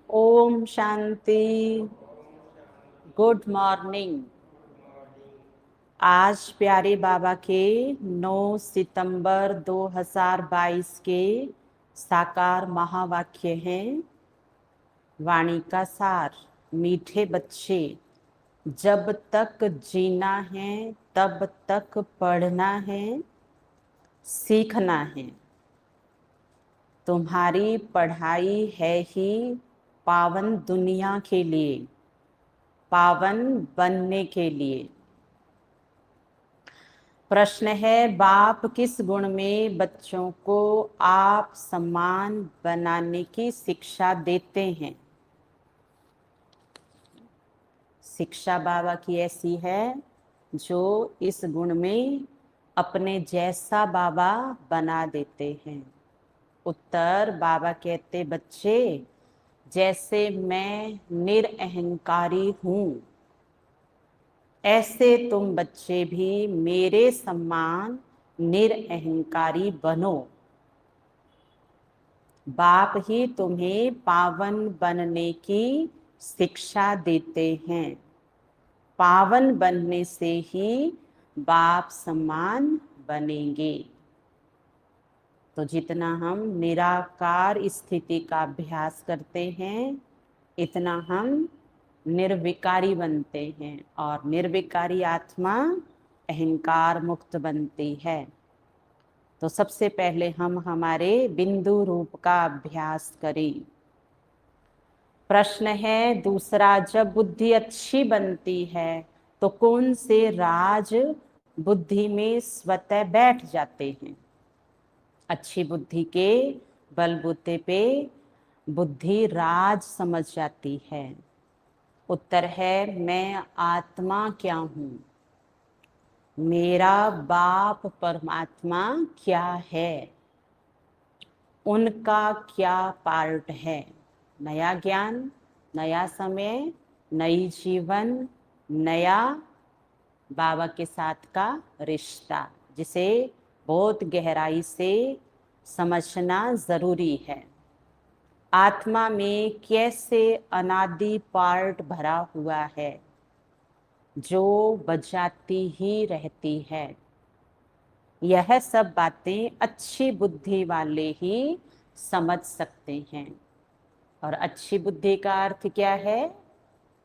Om Shanti. Good morning. आज प्यारे बाबा के 9 सितंबर 2022 के साकार महावाक्य हैं। वाणी का सार। मीठे बच्चे, जब तक जीना है तब तक पढ़ना है, सीखना है। तुम्हारी पढ़ाई है ही पावन दुनिया के लिए, पावन बनने के लिए। प्रश्न है, बाप किस गुण में बच्चों को आप सम्मान बनाने की शिक्षा देते हैं? शिक्षा बाबा की ऐसी है जो इस गुण में अपने जैसा बाबा बना देते हैं। उत्तर, बाबा कहते, बच्चे जैसे मैं निरअहंकारी हूं, ऐसे तुम बच्चे भी मेरे सम्मान निरअहंकारी बनो। बाप ही तुम्हें पावन बनने की शिक्षा देते हैं। पावन बनने से ही बाप सम्मान बनेंगे। तो जितना हम निराकार स्थिति का अभ्यास करते हैं, इतना हम निर्विकारी बनते हैं, और निर्विकारी आत्मा अहंकार मुक्त बनती है। तो सबसे पहले हम हमारे बिंदु रूप का अभ्यास करें। प्रश्न है दूसरा, जब बुद्धि अच्छी बनती है तो कौन से राज बुद्धि में स्वतः बैठ जाते हैं? अच्छी बुद्धि के बलबूते पे बुद्धि राज समझ जाती है। उत्तर है, मैं आत्मा क्या हूं, मेरा बाप परमात्मा क्या है, उनका क्या पार्ट है। नया ज्ञान, नया समय, नई जीवन, नया बाबा के साथ का रिश्ता, जिसे बहुत गहराई से समझना जरूरी है। आत्मा में कैसे अनादि पार्ट भरा हुआ है जो बजाती ही रहती है। यह सब बातें अच्छी बुद्धि वाले ही समझ सकते हैं। और अच्छी बुद्धि का अर्थ क्या है?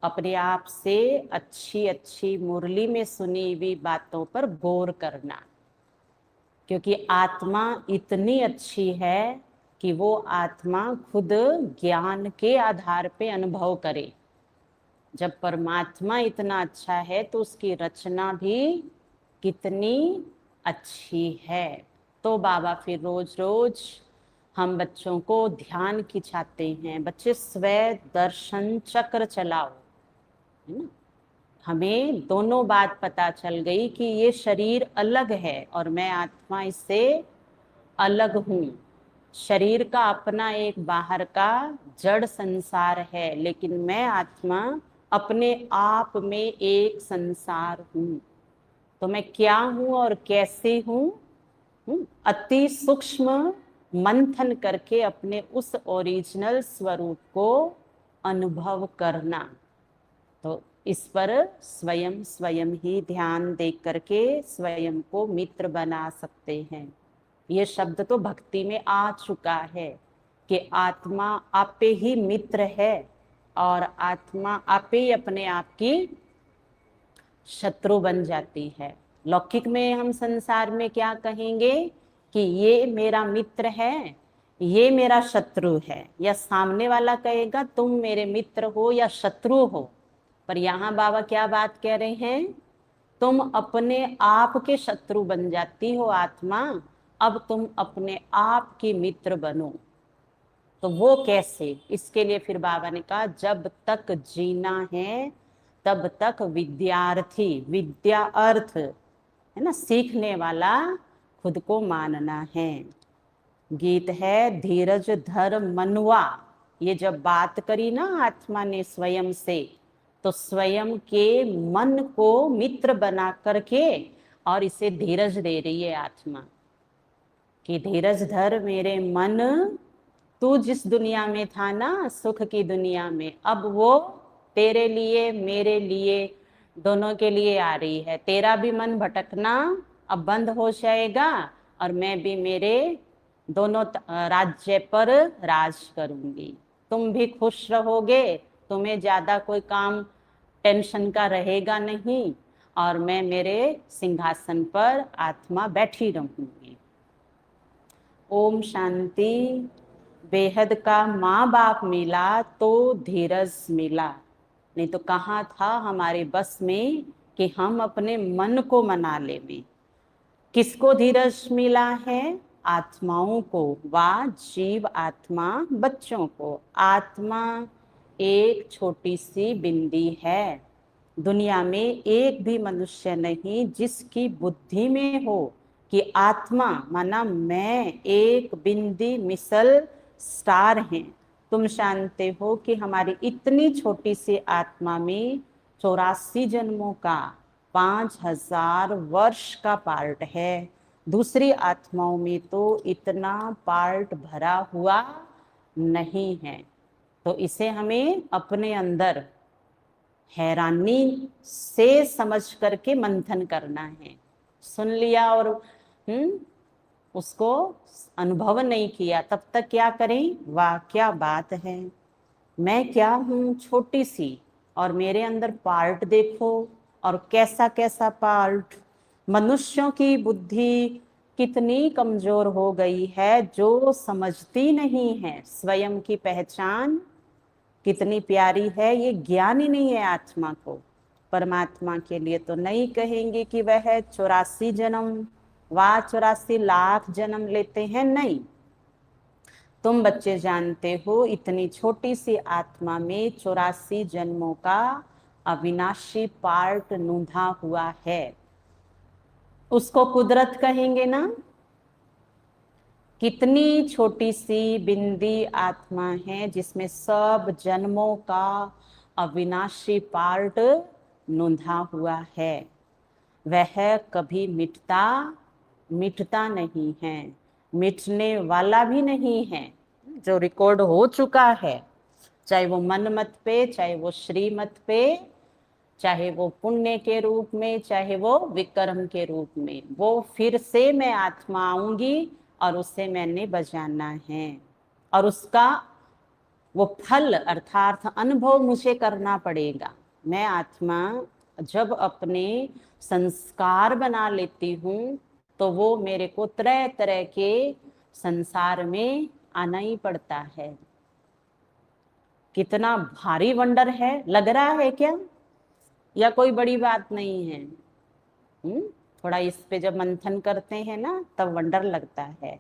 अपने आप से अच्छी अच्छी मुरली में सुनी हुई बातों पर गौर करना। क्योंकि आत्मा इतनी अच्छी है कि वो आत्मा खुद ज्ञान के आधार पे अनुभव करे। जब परमात्मा इतना अच्छा है तो उसकी रचना भी कितनी अच्छी है। तो बाबा फिर रोज रोज हम बच्चों को ध्यान खिंचाते हैं, बच्चे स्वयं दर्शन चक्र चलाओ, है ना। हमें दोनों बात पता चल गई कि ये शरीर अलग है और मैं आत्मा इससे अलग हूँ। शरीर का अपना एक बाहर का जड़ संसार है, लेकिन मैं आत्मा अपने आप में एक संसार हूँ। तो मैं क्या हूँ और कैसे हूँ, अति सूक्ष्म मंथन करके अपने उस ओरिजिनल स्वरूप को अनुभव करना। तो इस पर स्वयं स्वयं ही ध्यान दे करके स्वयं को मित्र बना सकते हैं। ये शब्द तो भक्ति में आ चुका है कि आत्मा आपे ही मित्र है और आत्मा आपे ही अपने आप की शत्रु बन जाती है। लौकिक में हम संसार में क्या कहेंगे कि ये मेरा मित्र है, ये मेरा शत्रु है, या सामने वाला कहेगा तुम मेरे मित्र हो या शत्रु हो। पर यहाँ बाबा क्या बात कह रहे हैं, तुम अपने आप के शत्रु बन जाती हो आत्मा, अब तुम अपने आप की मित्र बनो। तो वो कैसे? इसके लिए फिर बाबा ने कहा, जब तक जीना है तब तक विद्यार्थी, विद्या अर्थ है ना, सीखने वाला खुद को मानना है। गीत है, धीरज धर मनुआ। ये जब बात करी ना आत्मा ने स्वयं से, तो स्वयं के मन को मित्र बना करके और इसे धीरज दे रही है आत्मा कि धीरज धर मेरे मन, तू जिस दुनिया में था ना, सुख की दुनिया में, अब वो तेरे लिए मेरे लिए दोनों के लिए आ रही है। तेरा भी मन भटकना अब बंद हो जाएगा और मैं भी मेरे दोनों राज्य पर राज करूंगी। तुम भी खुश रहोगे, तुम्हें ज्यादा कोई काम टेंशन का रहेगा नहीं, और मैं मेरे सिंहासन पर आत्मा बैठी रहूंगी। ओम शांति। बेहद का माँ बाप मिला तो धीरज मिला, नहीं तो कहाँ था हमारे बस में कि हम अपने मन को मना लें। किसको धीरज मिला है? आत्माओं को, वा जीव आत्मा बच्चों को। आत्मा एक छोटी सी बिंदी है। दुनिया में एक भी मनुष्य नहीं जिसकी बुद्धि में हो कि आत्मा माना मैं एक बिंदी मिसल स्टार है। तुम जानते हो कि हमारी इतनी छोटी सी आत्मा में 84 जन्मों का 5000 वर्ष का पार्ट है। दूसरी आत्माओं में तो इतना पार्ट भरा हुआ नहीं है। तो इसे हमें अपने अंदर हैरानी से समझ करके मंथन करना है। सुन लिया और उसको अनुभव नहीं किया, तब तक क्या करें? वाह क्या बात है, मैं क्या हूँ, छोटी सी, और मेरे अंदर पार्ट देखो, और कैसा कैसा पार्ट। मनुष्यों की बुद्धि कितनी कमजोर हो गई है, जो समझती नहीं है स्वयं की पहचान कितनी प्यारी है, ये ज्ञान ही नहीं है आत्मा को। परमात्मा के लिए तो नहीं कहेंगे कि वह 84 जन्म व 84 लाख जन्म लेते हैं, नहीं। तुम बच्चे जानते हो इतनी छोटी सी आत्मा में 84 जन्मों का अविनाशी पार्ट नूंधा हुआ है। उसको कुदरत कहेंगे ना। कितनी छोटी सी बिंदी आत्मा है जिसमें सब जन्मों का अविनाशी पार्ट नूंधा हुआ है। वह कभी मिटता नहीं है, मिटने वाला भी नहीं है। जो रिकॉर्ड हो चुका है, चाहे वो मनमत पे, चाहे वो श्रीमत पे, चाहे वो पुण्य के रूप में, चाहे वो विक्रम के रूप में, वो फिर से मैं आत्मा आऊंगी और उसे मैंने बजाना है। और उसका वो फल अर्थात अनुभव मुझे करना पड़ेगा। मैं आत्मा जब अपने संस्कार बना लेती हूँ तो वो मेरे को तरह तरह के संसार में आना ही पड़ता है। कितना भारी वंडर है, लग रहा है क्या? या कोई बड़ी बात नहीं है? थोड़ा इस पे जब मंथन करते हैं ना तब वंडर लगता है।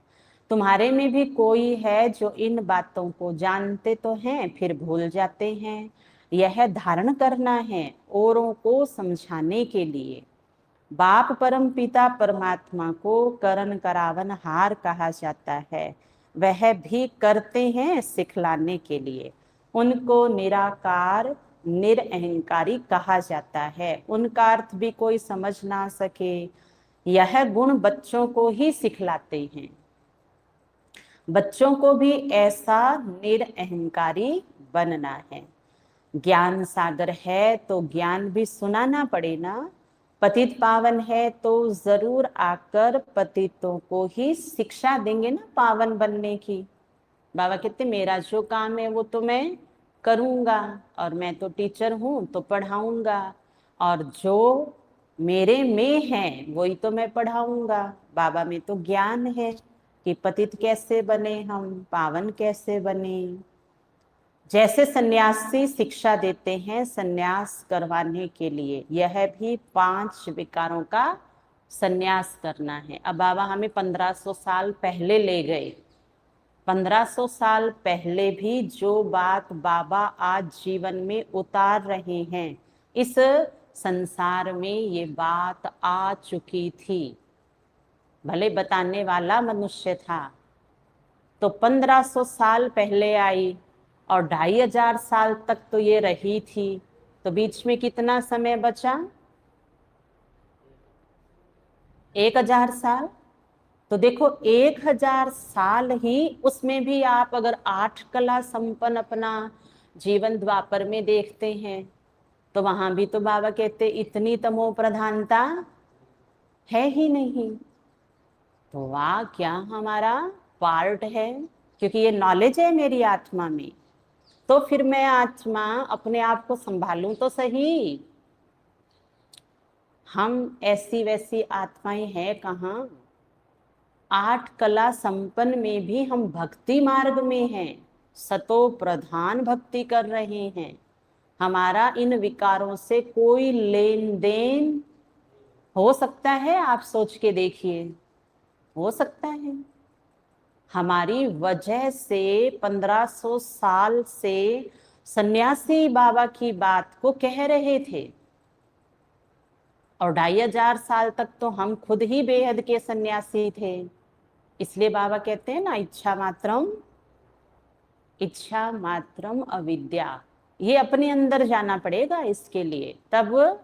तुम्हारे में भी कोई है जो इन बातों को जानते तो हैं फिर भूल जाते हैं। यह धारण करना है औरों को समझाने के लिए। बाप परम पिता परमात्मा को करण करावन हार कहा जाता है। वह भी करते हैं सिखलाने के लिए। उनको निराकार निरअहंकारी कहा जाता है। उनका अर्थ भी कोई समझ ना सके, यह गुण बच्चों को ही सिखलाते हैं। बच्चों को भी ऐसा निरअहंकारी बनना है। ज्ञान सागर है तो ज्ञान भी सुनाना पड़े ना। पतित पावन है तो जरूर आकर पतितों को ही शिक्षा देंगे ना पावन बनने की। बाबा कहते मेरा जो काम है वो तो मैं करूंगा, और मैं तो टीचर हूं तो पढ़ाऊंगा, और जो मेरे में है वही तो मैं पढ़ाऊंगा। बाबा में तो ज्ञान है कि पतित कैसे बने, हम पावन कैसे बने। जैसे सन्यासी शिक्षा देते हैं सन्यास करवाने के लिए, यह भी 5 विकारों का सन्यास करना है। अब बाबा हमें 1500 साल पहले ले गए। 1500 साल पहले भी जो बात बाबा आज जीवन में उतार रहे हैं, इस संसार में ये बात आ चुकी थी। भले बताने वाला मनुष्य था तो 1500 साल पहले आई, और 2500 साल तक तो ये रही थी। तो बीच में कितना समय बचा? 1000 साल। तो देखो 1000 साल ही, उसमें भी आप अगर 8 कला संपन्न अपना जीवन द्वापर में देखते हैं, तो वहां भी तो बाबा कहते इतनी तमो प्रधानता है ही नहीं। तो वाह, क्या हमारा पार्ट है, क्योंकि ये नॉलेज है मेरी आत्मा में, तो फिर मैं आत्मा अपने आप को संभालूं तो सही। हम ऐसी वैसी आत्माएं हैं कहाँ, 8 कला संपन्न में भी हम भक्ति मार्ग में हैं, सतो प्रधान भक्ति कर रहे हैं। हमारा इन विकारों से कोई लेन देन हो सकता है? आप सोच के देखिए, हो सकता है? हमारी वजह से 1500 साल से सन्यासी बाबा की बात को कह रहे थे, और 2500 साल तक तो हम खुद ही बेहद के सन्यासी थे। इसलिए बाबा कहते हैं ना, इच्छा मात्रम अविद्या। ये अपने अंदर जाना पड़ेगा इसके लिए, तब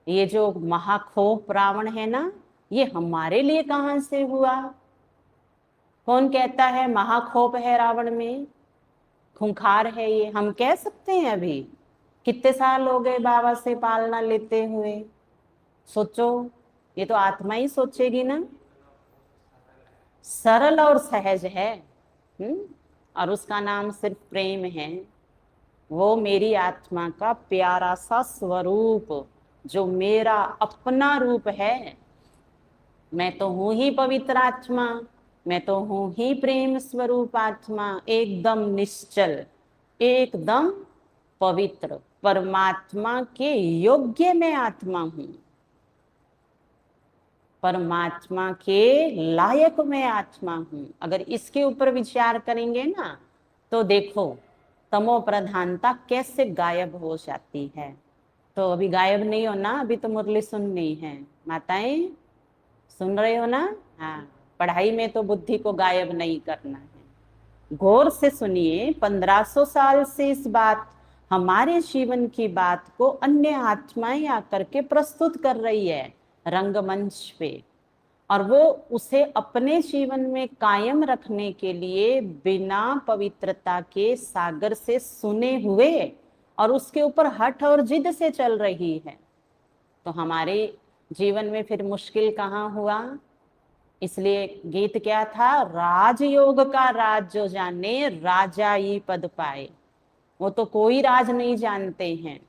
ये जो महाखोफ रावण है ना, ये हमारे लिए कहां से हुआ? कौन कहता है महाखोप है रावण में, खूंखार है ये? हम कह सकते हैं? अभी कितने साल हो गए बाबा से पालना लेते हुए? सोचो, ये तो आत्मा ही सोचेगी ना। सरल और सहज है, और उसका नाम सिर्फ प्रेम है। वो मेरी आत्मा का प्यारा सा स्वरूप, जो मेरा अपना रूप है। मैं तो हूं ही पवित्र आत्मा, मैं तो हूं ही प्रेम स्वरूप आत्मा, एकदम निश्चल, एकदम पवित्र, परमात्मा के योग्य मैं आत्मा हूं, परमात्मा के लायक मैं आत्मा हूं। अगर इसके ऊपर विचार करेंगे ना, तो देखो तमो प्रधानता कैसे गायब हो जाती है। तो अभी गायब नहीं हो ना, अभी तो मुरली सुननी है। माताएं सुन रहे हो ना? हाँ, पढ़ाई में तो बुद्धि को गायब नहीं करना है। गौर से सुनिए, 1500 साल से इस बात, हमारे जीवन की बात को अन्य आत्माएं आकर के प्रस्तुत कर रही है रंगमंच पे, और वो उसे अपने जीवन में कायम रखने के लिए बिना पवित्रता के सागर से सुने हुए और उसके ऊपर हठ और जिद से चल रही है। तो हमारे जीवन में फिर मुश्किल कहाँ हुआ? इसलिए गीत क्या था? राजयोग का राज जो जाने, राजा ही पद पाए। वो तो कोई राज नहीं जानते हैं।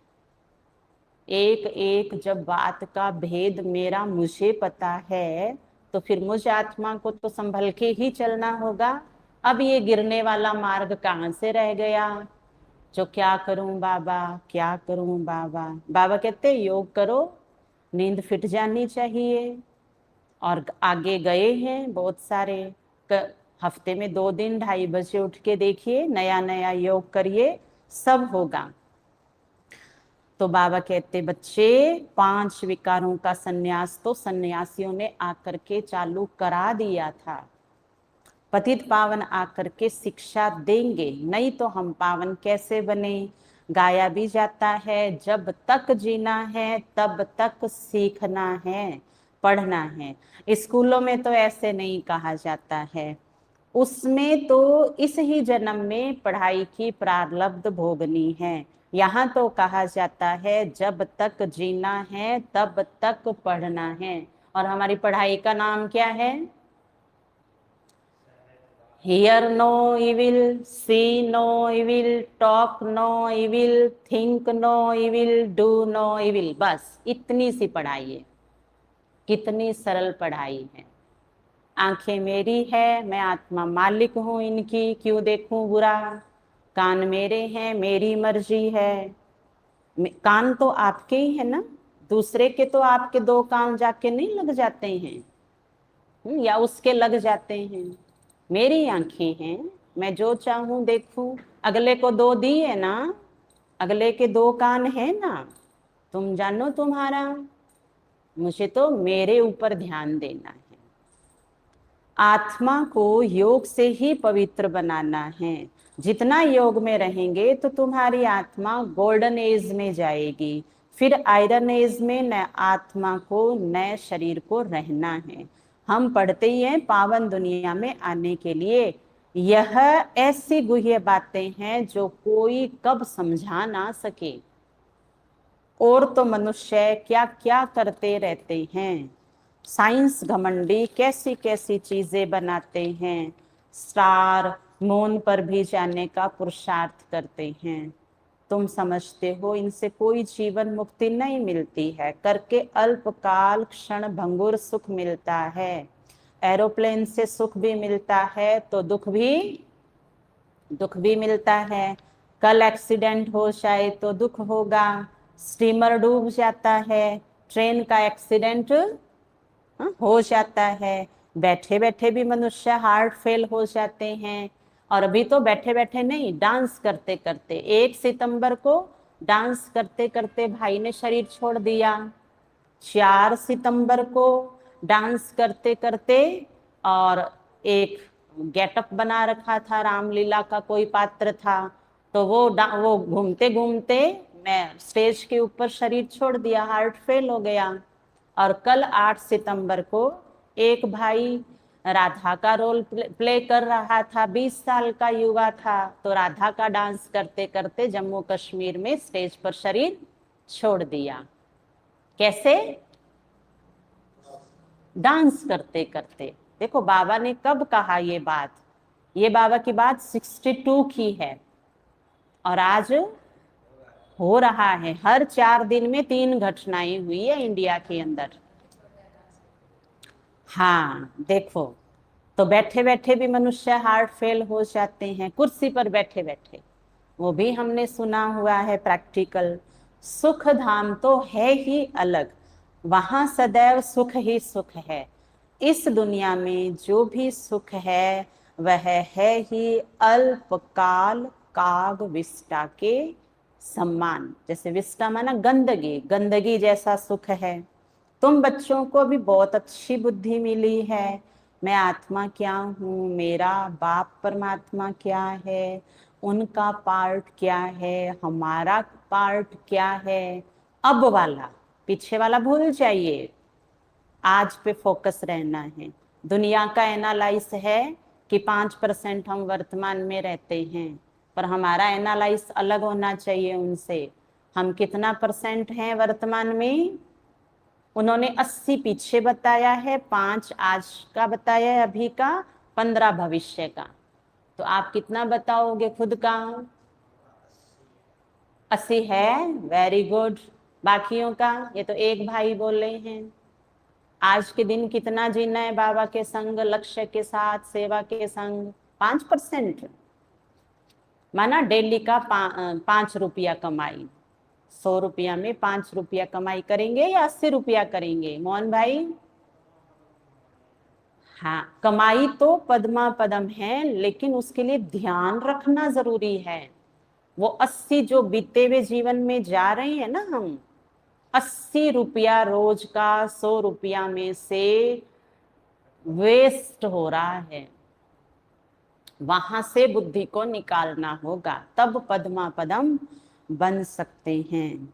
एक एक जब बात का भेद मेरा मुझे पता है, तो फिर मुझ आत्मा को तो संभल के ही चलना होगा। अब ये गिरने वाला मार्ग कहाँ से रह गया, जो क्या करूं बाबा, क्या करूं बाबा? बाबा कहते योग करो, नींद फिट जानी चाहिए। और आगे गए हैं बहुत सारे, हफ्ते में 2 दिन 2:30 बजे उठ के देखिए, नया नया योग करिए, सब होगा। तो बाबा कहते बच्चे, 5 विकारों का सन्यास तो सन्यासियों ने आकर के चालू करा दिया था। पतित पावन आकर के शिक्षा देंगे, नहीं तो हम पावन कैसे बने? गाया भी जाता है, जब तक जीना है तब तक सीखना है, पढ़ना है। स्कूलों में तो ऐसे नहीं कहा जाता है, उसमें तो इस ही जन्म में पढ़ाई की प्रारब्ध भोगनी है। यहाँ तो कहा जाता है जब तक जीना है तब तक पढ़ना है। और हमारी पढ़ाई का नाम क्या है? Hear no evil, see no evil, talk no evil, think no evil, do no evil। बस इतनी सी पढ़ाई है। कितनी सरल पढ़ाई है। आंखें मेरी है, मैं आत्मा मालिक हूं इनकी, क्यों देखूं बुरा? कान मेरे हैं, मेरी मर्जी है। कान तो आपके ही है ना, दूसरे के तो आपके 2 कान जाके नहीं लग जाते हैं, या उसके लग जाते हैं। मेरी आंखें हैं, मैं जो चाहूं देखूं। अगले को 2 दिए ना, अगले के 2 कान है ना, तुम जानो तुम्हारा, मुझे तो मेरे ऊपर ध्यान देना है। आत्मा को योग से ही पवित्र बनाना है। जितना योग में रहेंगे तो तुम्हारी आत्मा गोल्डन एज में जाएगी, फिर आयरन एज में न आत्मा को, नए शरीर को रहना है। हम पढ़ते ही हैं पावन दुनिया में आने के लिए। यह ऐसी गुह्य बातें हैं जो कोई कब समझा ना सके। और तो मनुष्य क्या क्या करते रहते हैं। साइंस घमंडी कैसी कैसी चीजें बनाते हैं। स्टार मून पर भी जाने का पुरुषार्थ करते हैं। तुम समझते हो इनसे कोई जीवन मुक्ति नहीं मिलती है, करके अल्पकाल क्षण भंगुर सुख मिलता है। एरोप्लेन से सुख भी मिलता है तो दुख भी मिलता है। कल एक्सीडेंट हो जाए तो दुख होगा। स्टीमर डूब जाता है, ट्रेन का एक्सीडेंट हो जाता है। बैठे बैठे भी मनुष्य हार्ट फेल हो जाते हैं। और अभी तो बैठे बैठे नहीं, डांस करते करते 1 सितंबर को डांस करते करते भाई ने शरीर छोड़ दिया। 4 सितंबर को डांस करते करते, और एक गेटअप बना रखा था, रामलीला का कोई पात्र था, तो वो घूमते घूमते मैं स्टेज के ऊपर शरीर छोड़ दिया, हार्ट फेल हो गया। और कल 8 सितंबर को एक भाई राधा का रोल प्ले कर रहा था, 20 साल का युवा था, तो राधा का डांस करते करते जम्मू कश्मीर में स्टेज पर शरीर छोड़ दिया। कैसे? डांस करते करते। देखो बाबा ने कब कहा ये बात, ये बाबा की बात 62 की है, और आज हो रहा है। हर 4 दिन में 3 घटनाएं हुई है इंडिया के अंदर। हाँ देखो, तो बैठे बैठे भी मनुष्य हार्ट फेल हो जाते हैं, कुर्सी पर बैठे बैठे। वो भी हमने सुना हुआ है प्रैक्टिकल। सुख धाम तो है ही अलग, वहां सदैव सुख ही सुख है। इस दुनिया में जो भी सुख है वह है ही अल्पकाल काग विष्टा के सम्मान। जैसे विष्टा माना गंदगी, गंदगी जैसा सुख है। तुम बच्चों को भी बहुत अच्छी बुद्धि मिली है। मैं आत्मा क्या हूँ, मेरा बाप परमात्मा क्या है, उनका पार्ट क्या है, हमारा पार्ट क्या है। अब वाला, पीछे वाला भूल जाइए, आज पे फोकस रहना है। दुनिया का एनालाइज है कि 5% हम वर्तमान में रहते हैं, पर हमारा एनालाइज अलग होना चाहिए उनसे। हम कितना परसेंट हैं वर्तमान में? उन्होंने 80 पीछे बताया है, 5 आज का बताया है, अभी का 15 भविष्य का। तो आप कितना बताओगे खुद का? 80 है, वेरी गुड। बाकियों का? ये तो एक भाई बोल रहे हैं। आज के दिन कितना जीना है बाबा के संग, लक्ष्य के साथ, सेवा के संग? 5%। माना डेली का 5 रुपया कमाई, 100 रुपया में 5 रुपया कमाई करेंगे या 80 रुपया करेंगे मोहन भाई? हाँ, कमाई तो पद्मा पदम है, लेकिन उसके लिए ध्यान रखना जरूरी है। वो 80 जो बीते हुए जीवन में जा रहे हैं ना हम, 80 रुपया रोज का 100 रुपया में से वेस्ट हो रहा है। वहां से बुद्धि को निकालना होगा, तब पद्मा पदम बन सकते हैं।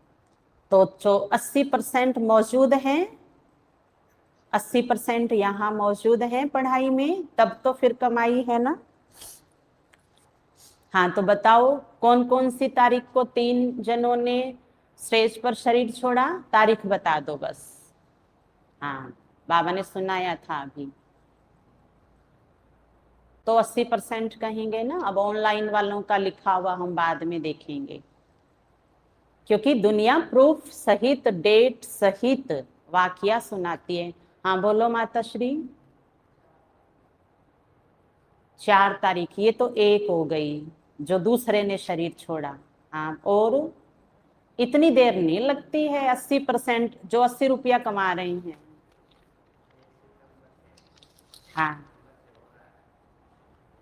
तो जो 80% मौजूद हैं, 80% यहाँ मौजूद हैं पढ़ाई में, तब तो फिर कमाई है ना। हाँ तो बताओ कौन कौन सी तारीख को 3 जनों ने स्टेज पर शरीर छोड़ा? तारीख बता दो बस। हाँ, बाबा ने सुनाया था अभी। तो 80% कहेंगे ना। अब ऑनलाइन वालों का लिखा हुआ हम बाद में देखेंगे, क्योंकि दुनिया प्रूफ सहित, डेट सहित वाकया सुनाती है। हाँ बोलो माता श्री। 4 तारीख, ये तो एक हो गई जो दूसरे ने शरीर छोड़ा। हाँ, और इतनी देर नहीं लगती है। 80% जो 80 रुपया कमा रहे हैं। हाँ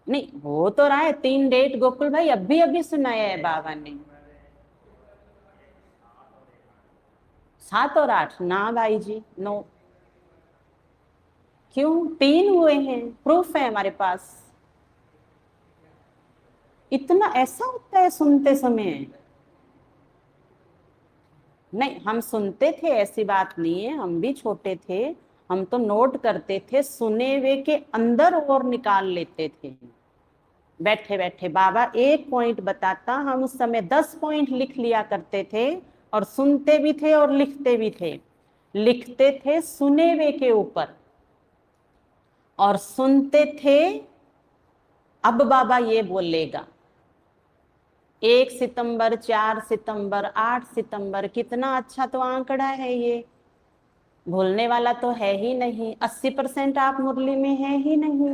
नहीं, हो तो रहा है। 3 डेट गोकुल भाई अभी अभी सुनाया है बाबा ने। 7 और 8 ना भाई जी, नो। क्यों? 3 हुए हैं, प्रूफ है हमारे पास। इतना ऐसा होता है सुनते समय? नहीं, हम सुनते थे, ऐसी बात नहीं है, हम भी छोटे थे। हम तो नोट करते थे, सुने हुए के अंदर और निकाल लेते थे। बैठे बैठे बाबा एक पॉइंट बताता, हम उस समय 10 पॉइंट लिख लिया करते थे, और सुनते भी थे और लिखते भी थे। लिखते थे सुने हुए के ऊपर और सुनते थे अब बाबा ये बोलेगा। 1 सितंबर, 4 सितंबर, 8 सितंबर, कितना अच्छा तो आंकड़ा है ये, भूलने वाला तो है ही नहीं। 80% आप मुरली में है ही नहीं।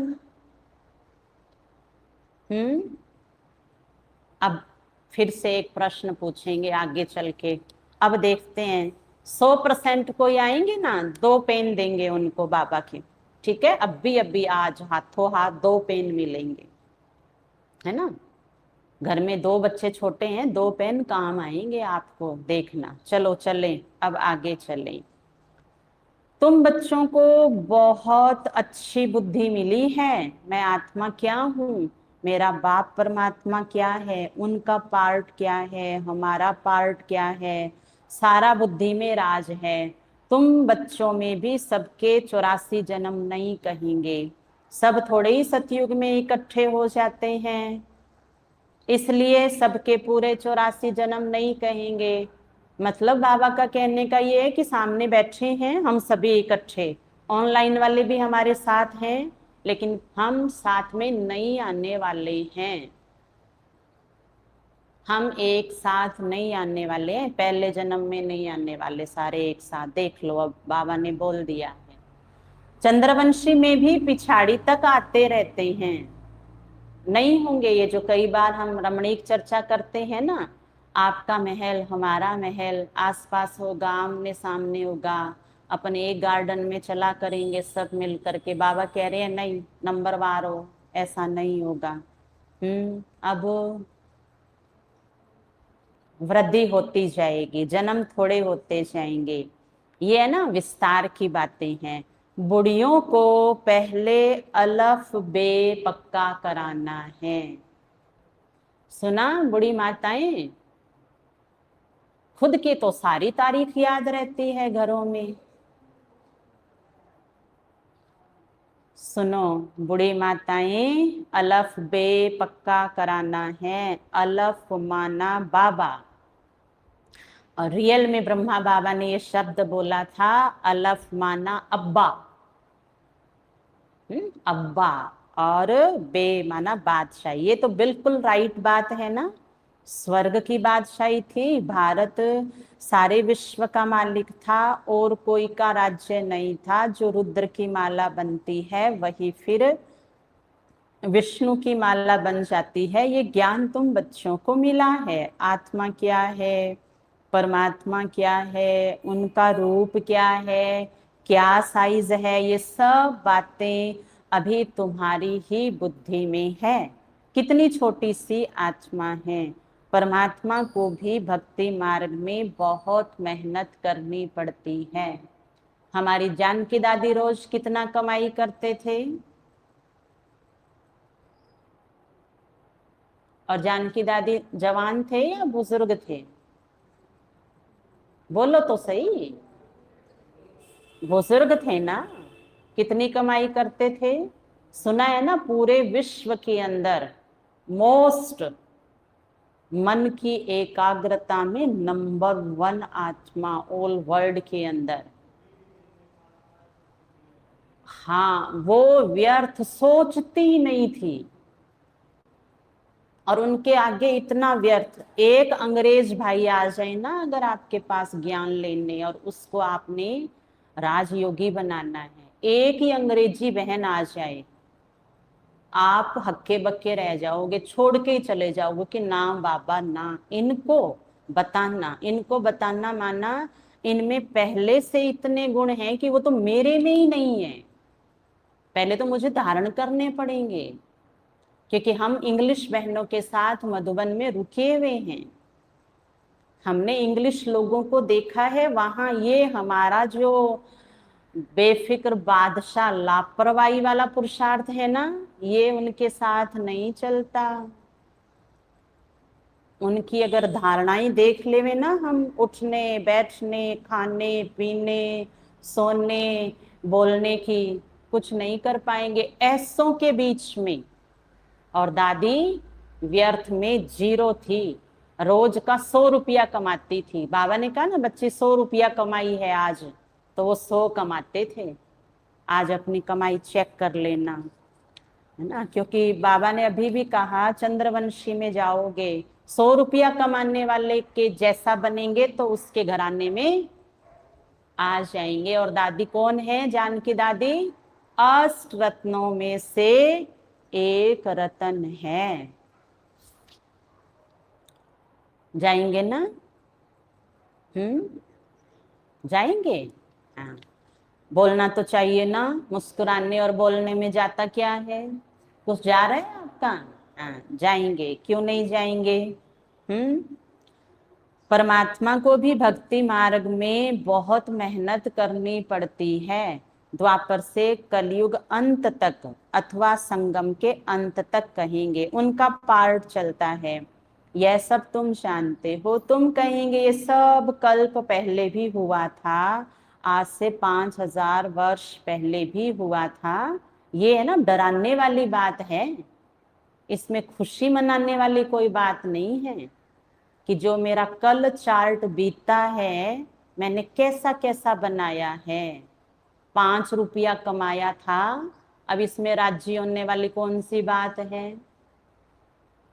अब फिर से एक प्रश्न पूछेंगे आगे चल के। अब देखते हैं 100% कोई आएंगे ना, 2 पेन देंगे उनको बाबा के। ठीक है, अभी आज हाथों हाथ 2 पेन मिलेंगे, है ना। घर में 2 बच्चे छोटे हैं, 2 पेन काम आएंगे आपको, देखना। चलो चलें, अब आगे चलें। तुम बच्चों को बहुत अच्छी बुद्धि मिली है। मैं आत्मा क्या हूँ, मेरा बाप परमात्मा क्या है, उनका पार्ट क्या है, हमारा पार्ट क्या है, सारा बुद्धि में राज है। तुम बच्चों में भी सबके 84 जन्म नहीं कहेंगे, सब थोड़े ही सतयुग में इकट्ठे हो जाते हैं, इसलिए सबके पूरे 84 जन्म नहीं कहेंगे। मतलब बाबा का कहने का ये है कि सामने बैठे हैं हम सभी इकट्ठे, ऑनलाइन वाले भी हमारे साथ हैं, लेकिन हम साथ में नहीं आने वाले हैं। हम एक साथ नहीं आने वाले हैं, पहले जन्म में नहीं आने वाले सारे एक साथ। देख लो, अब बाबा ने बोल दिया है। चंद्रवंशी में भी पिछाड़ी तक आते रहते हैं, नहीं होंगे ये जो कई बार हम रमणीक चर्चा करते हैं ना, आपका महल हमारा महल आसपास होगा, आमने सामने होगा, अपन एक गार्डन में चला करेंगे सब मिल करके। बाबा कह रहे हैं नहीं, नंबर वार हो, ऐसा नहीं होगा। अब वृद्धि होती जाएगी, जन्म थोड़े होते जाएंगे। ये है ना विस्तार की बातें हैं। बुढ़ियों को पहले अलफ बे पक्का कराना है। सुना, बुढ़ी माताएं खुद की तो सारी तारीख याद रहती है घरों में। सुनो, बुढ़ी माताएं अलफ बे पक्का कराना है। अलफ माना बाबा, और रियल में ब्रह्मा बाबा ने ये शब्द बोला था, अलफ माना अब्बा। अब्बा, और बे माना बादशाही। ये तो बिल्कुल राइट बात है ना। स्वर्ग की बादशाही थी, भारत सारे विश्व का मालिक था, और कोई का राज्य नहीं था। जो रुद्र की माला बनती है वही फिर विष्णु की माला बन जाती है। ये ज्ञान तुम बच्चों को मिला है। आत्मा क्या है, परमात्मा क्या है, उनका रूप क्या है, क्या साइज है, ये सब बातें अभी तुम्हारी ही बुद्धि में है। कितनी छोटी सी आत्मा है। परमात्मा को भी भक्ति मार्ग में बहुत मेहनत करनी पड़ती है। हमारी जानकी दादी रोज कितना कमाई करते थे, और जानकी दादी जवान थे या बुजुर्ग थे? बोलो तो सही, बुजुर्ग थे ना। कितनी कमाई करते थे? सुना है ना, पूरे विश्व के अंदर मोस्ट मन की एकाग्रता में नंबर 1 आत्मा ऑल वर्ल्ड के अंदर। हाँ, वो व्यर्थ सोचती नहीं थी, और उनके आगे इतना व्यर्थ। एक अंग्रेज भाई आ जाए ना अगर आपके पास ज्ञान लेने, और उसको आपने राजयोगी बनाना है, एक ही अंग्रेजी बहन आ जाए, आप हक्के बक्के रह जाओगे, छोड़ के ही चले जाओगे कि ना बाबा ना। इनको बताना माना इनमें पहले से इतने गुण हैं कि वो तो मेरे में ही नहीं है, पहले तो मुझे धारण करने पड़ेंगे। क्योंकि हम इंग्लिश बहनों के साथ मधुबन में रुके हुए हैं, हमने इंग्लिश लोगों को देखा है वहां। ये हमारा जो बेफिक्र बादशाह लापरवाही वाला पुरुषार्थ है ना, ये उनके साथ नहीं चलता। उनकी अगर धारणाएं देख लेवे ना हम, उठने बैठने खाने पीने सोने बोलने की, कुछ नहीं कर पाएंगे ऐसों के बीच में। और दादी व्यर्थ में जीरो थी, रोज का 100 रुपया कमाती थी। बाबा ने कहा ना बच्ची 100 रुपया कमाई है आज, तो वो 100 कमाते थे। आज अपनी कमाई चेक कर लेना, है ना, क्योंकि बाबा ने अभी भी कहा चंद्रवंशी में जाओगे 100 रुपया कमाने वाले के जैसा बनेंगे तो उसके घराने में आ जाएंगे। और दादी कौन है? जानकी दादी अष्ट रत्नों में से एक रतन है। जाएंगे ना? जाएंगे। हाँ, बोलना तो चाहिए ना, मुस्कुराने और बोलने में जाता क्या है? कुछ जा रहा है आपका? हाँ, जाएंगे, क्यों नहीं जाएंगे? परमात्मा को भी भक्ति मार्ग में बहुत मेहनत करनी पड़ती है। द्वापर से कलयुग अंत तक अथवा संगम के अंत तक कहेंगे, उनका पार्ट चलता है। यह सब तुम जानते हो। तुम कहेंगे ये सब कल्प पहले भी हुआ था, आज से 5000 वर्ष पहले भी हुआ था। ये है ना डराने वाली बात है, इसमें खुशी मनाने वाली कोई बात नहीं है कि जो मेरा कल चार्ट बीता है मैंने कैसा कैसा बनाया है। 5 रुपया कमाया था, अब इसमें राज्य होने वाली कौन सी बात है?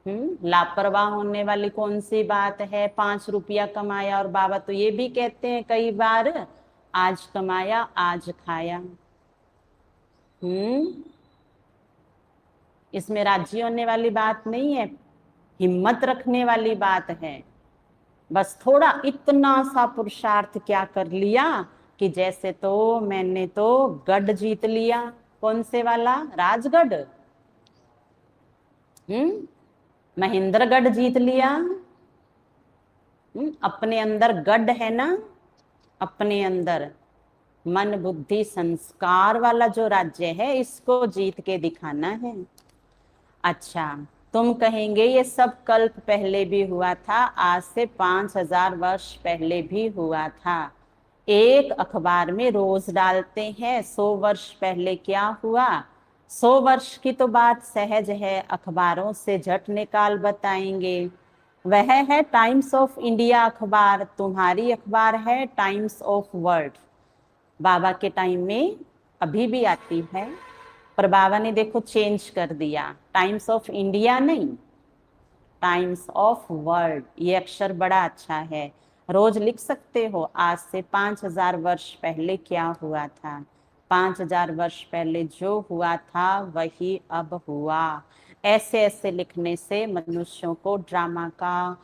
लापरवाह होने वाली कौन सी बात है? 5 रुपया कमाया, और बाबा तो ये भी कहते हैं कई बार, आज कमाया आज खाया। इसमें राज्य होने वाली बात नहीं है, हिम्मत रखने वाली बात है। बस थोड़ा इतना सा पुरुषार्थ क्या कर लिया कि जैसे तो मैंने तो गढ़ जीत लिया। कौन से वाला? राजगढ़। महेंद्रगढ़ जीत लिया। अपने अंदर गढ़ है ना, अपने अंदर मन बुद्धि संस्कार वाला जो राज्य है इसको जीत के दिखाना है। अच्छा, तुम कहेंगे ये सब कल्प पहले भी हुआ था, आज से 5000 वर्ष पहले भी हुआ था। एक अखबार में रोज डालते हैं 100 वर्ष पहले क्या हुआ। 100 वर्ष की तो बात सहज है, अखबारों से झट निकाल बताएंगे। वह है टाइम्स ऑफ इंडिया अखबार, तुम्हारी अखबार है टाइम्स ऑफ वर्ल्ड। बाबा के टाइम में अभी भी आती है, पर बाबा ने देखो चेंज कर दिया, टाइम्स ऑफ इंडिया नहीं, टाइम्स ऑफ वर्ल्ड। ये अक्षर बड़ा अच्छा है, रोज लिख सकते हो आज से 5000 वर्ष पहले क्या हुआ था। 5000 वर्ष पहले जो हुआ था वही अब हुआ। ऐसे ऐसे लिखने से मनुष्यों को ड्रामा का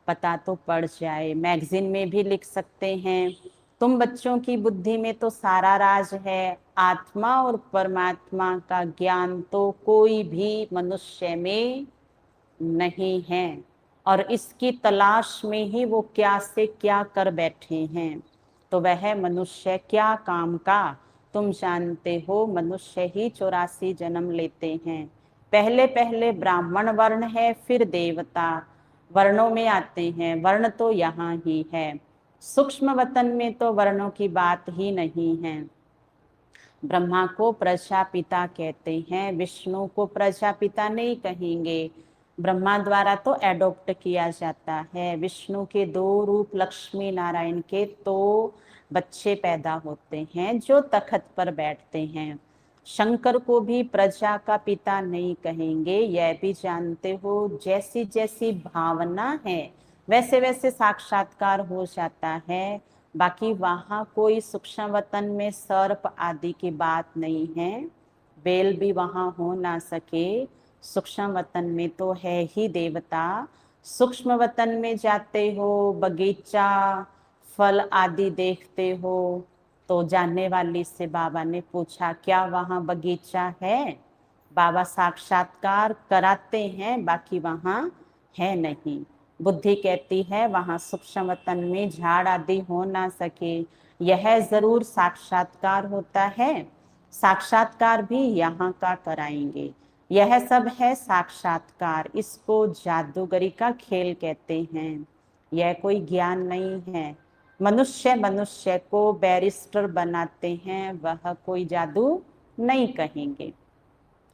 पता तो पड़ जाए। मैगजीन में भी लिख सकते हैं। तुम बच्चों की बुद्धि में तो सारा राज है, आत्मा और परमात्मा का ज्ञान तो कोई भी मनुष्य में नहीं है, और इसकी तलाश में ही वो क्या से क्या कर बैठे हैं। तो वह मनुष्य क्या काम का? तुम जानते हो मनुष्य ही 84 जन्म लेते हैं। पहले पहले ब्राह्मण वर्ण है, फिर देवता वर्णों में आते हैं। वर्ण तो यहाँ ही है, सूक्ष्म वतन में तो वर्णों की बात ही नहीं है। ब्रह्मा को प्रजापिता कहते हैं, विष्णु को प्रजापिता नहीं कहेंगे। ब्रह्मा द्वारा तो एडॉप्ट किया जाता है। विष्णु के 2 रूप लक्ष्मी नारायण के तो बच्चे पैदा होते हैं जो तखत पर बैठते हैं। शंकर को भी प्रजा का पिता नहीं कहेंगे, यह भी जानते हो। जैसी जैसी भावना है वैसे वैसे साक्षात्कार हो जाता है। बाकी वहां कोई सूक्ष्म वतन में सर्प आदि की बात नहीं है, बेल भी वहां हो ना सके। सूक्ष्म वतन में तो है ही देवता। सूक्ष्म वतन में जाते हो, बगीचा फल आदि देखते हो, तो जानने वाली से बाबा ने पूछा क्या वहां बगीचा है? बाबा साक्षात्कार कराते हैं, बाकी वहां है नहीं। बुद्धि कहती है वहां सूक्ष्म वतन में झाड़ आदि हो ना सके, यह जरूर साक्षात्कार होता है। साक्षात्कार भी यहाँ का कराएंगे। यह सब है साक्षात्कार, इसको जादूगरी का खेल कहते हैं। यह कोई ज्ञान नहीं है। मनुष्य मनुष्य को बैरिस्टर बनाते हैं, वह कोई जादू नहीं कहेंगे।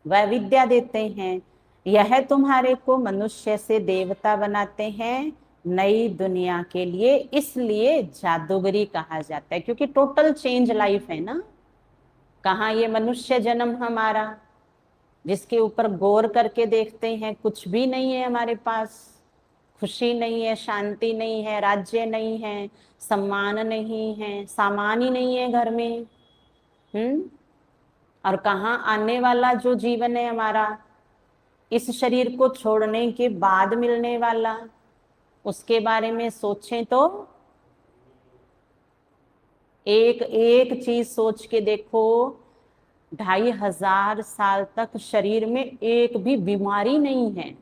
वह विद्या देते हैं, यह तुम्हारे को मनुष्य से देवता बनाते हैं नई दुनिया के लिए, इसलिए जादूगरी कहा जाता है, क्योंकि टोटल चेंज लाइफ है ना। कहाँ ये मनुष्य जन्म हमारा, जिसके ऊपर गौर करके देखते हैं कुछ भी नहीं है हमारे पास, खुशी नहीं है, शांति नहीं है, राज्य नहीं है, सम्मान नहीं है, सामान ही नहीं है घर में। और कहाँ आने वाला जो जीवन है हमारा, इस शरीर को छोड़ने के बाद मिलने वाला, उसके बारे में सोचें तो एक एक चीज सोच के देखो, 2500 साल तक शरीर में एक भी बीमारी नहीं है।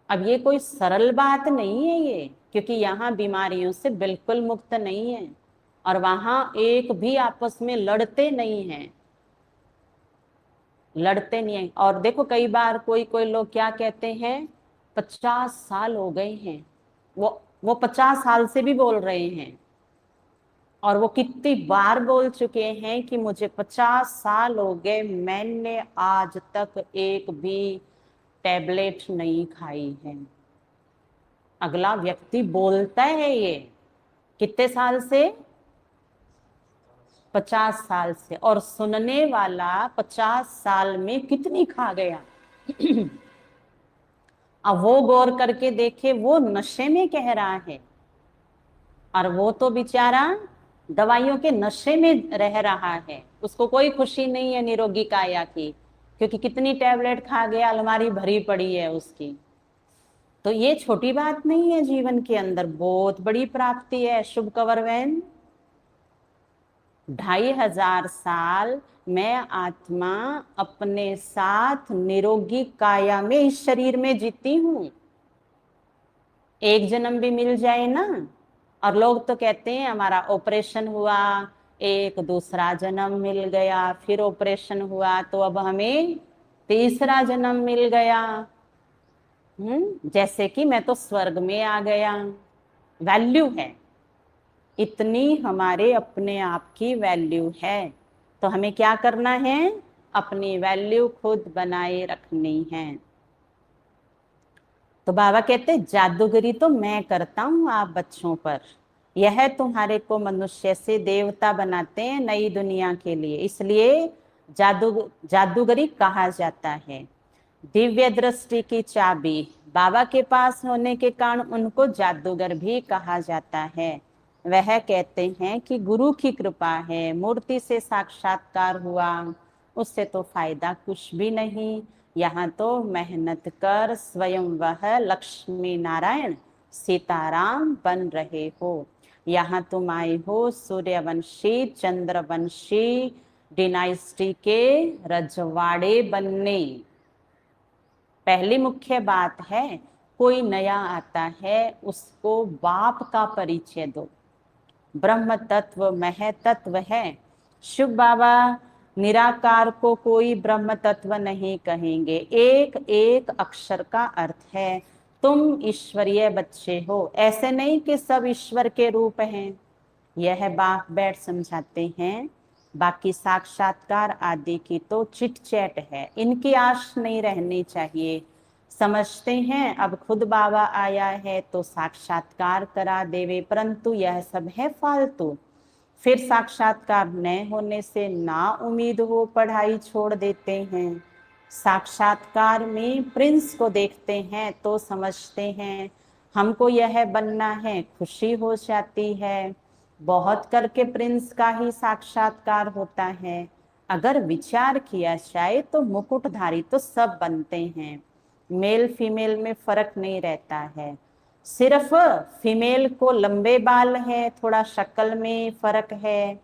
अब ये कोई सरल बात नहीं है ये, क्योंकि यहाँ बीमारियों से बिल्कुल मुक्त नहीं है, और वहां एक भी आपस में लड़ते नहीं हैं, लड़ते नहीं है। और देखो कई बार कोई कोई लोग क्या कहते हैं, 50 साल हो गए हैं, वो 50 साल से भी बोल रहे हैं, और वो कितनी बार बोल चुके हैं कि मुझे 50 साल हो गए, मैंने आज तक एक भी टैबलेट नहीं खाई है। अगला व्यक्ति बोलता है ये कितने साल से, 50 साल से, और सुनने वाला 50 साल में कितनी खा गया। अब वो गौर करके देखे, वो नशे में कह रहा है, और वो तो बेचारा दवाइयों के नशे में रह रहा है, उसको कोई खुशी नहीं है निरोगी काया की, क्योंकि कितनी टैबलेट खा गया, अलमारी भरी पड़ी है उसकी। तो ये छोटी बात नहीं है, जीवन के अंदर बहुत बड़ी प्राप्ति है। शुभ कवरवैन, 2500 साल मैं आत्मा अपने साथ निरोगी काया में इस शरीर में जीती हूं। एक जन्म भी मिल जाए ना, और लोग तो कहते हैं हमारा ऑपरेशन हुआ, एक दूसरा जन्म मिल गया, फिर ऑपरेशन हुआ तो अब हमें तीसरा जन्म मिल गया। जैसे कि मैं तो स्वर्ग में आ गया। वैल्यू है, इतनी हमारे अपने आप की वैल्यू है, तो हमें क्या करना है, अपनी वैल्यू खुद बनाए रखनी है। तो बाबा कहते जादूगरी तो मैं करता हूं आप बच्चों पर, यह तुम्हारे को मनुष्य से देवता बनाते हैं नई दुनिया के लिए, इसलिए जादूगरी कहा जाता है। दिव्य दृष्टि की चाबी बाबा के पास होने के कारण उनको जादूगर भी कहा जाता है। वह कहते हैं कि गुरु की कृपा है, मूर्ति से साक्षात्कार हुआ, उससे तो फायदा कुछ भी नहीं। यहाँ तो मेहनत कर स्वयं वह लक्ष्मी नारायण सीताराम बन रहे हो। यहाँ तुम आए हो सूर्यवंशी चंद्रवंशी डिनाइस्टी के रजवाड़े बनने। पहली मुख्य बात है, कोई नया आता है उसको बाप का परिचय दो। ब्रह्म तत्व महतत्व है। शिव बाबा निराकार को कोई ब्रह्म तत्व नहीं कहेंगे, एक एक अक्षर का अर्थ है। तुम ईश्वरीय बच्चे हो, ऐसे नहीं कि सब ईश्वर के रूप हैं, यह बाप बैठ समझाते हैं। बाकी साक्षात्कार आदि की तो चिट चैट है, इनकी आश नहीं रहनी चाहिए। समझते हैं अब खुद बाबा आया है तो साक्षात्कार करा देवे, परंतु यह सब है फालतू। फिर साक्षात्कार न होने से ना उम्मीद हो पढ़ाई छोड़ देते हैं। साक्षात्कार में प्रिंस को देखते हैं तो समझते हैं हमको यह बनना है, खुशी हो जाती है। बहुत करके प्रिंस का ही साक्षात्कार होता है। अगर विचार किया जाए तो मुकुटधारी तो सब बनते हैं, मेल फीमेल में फर्क नहीं रहता है। सिर्फ फीमेल को लंबे बाल है, थोड़ा शक्ल में फर्क है।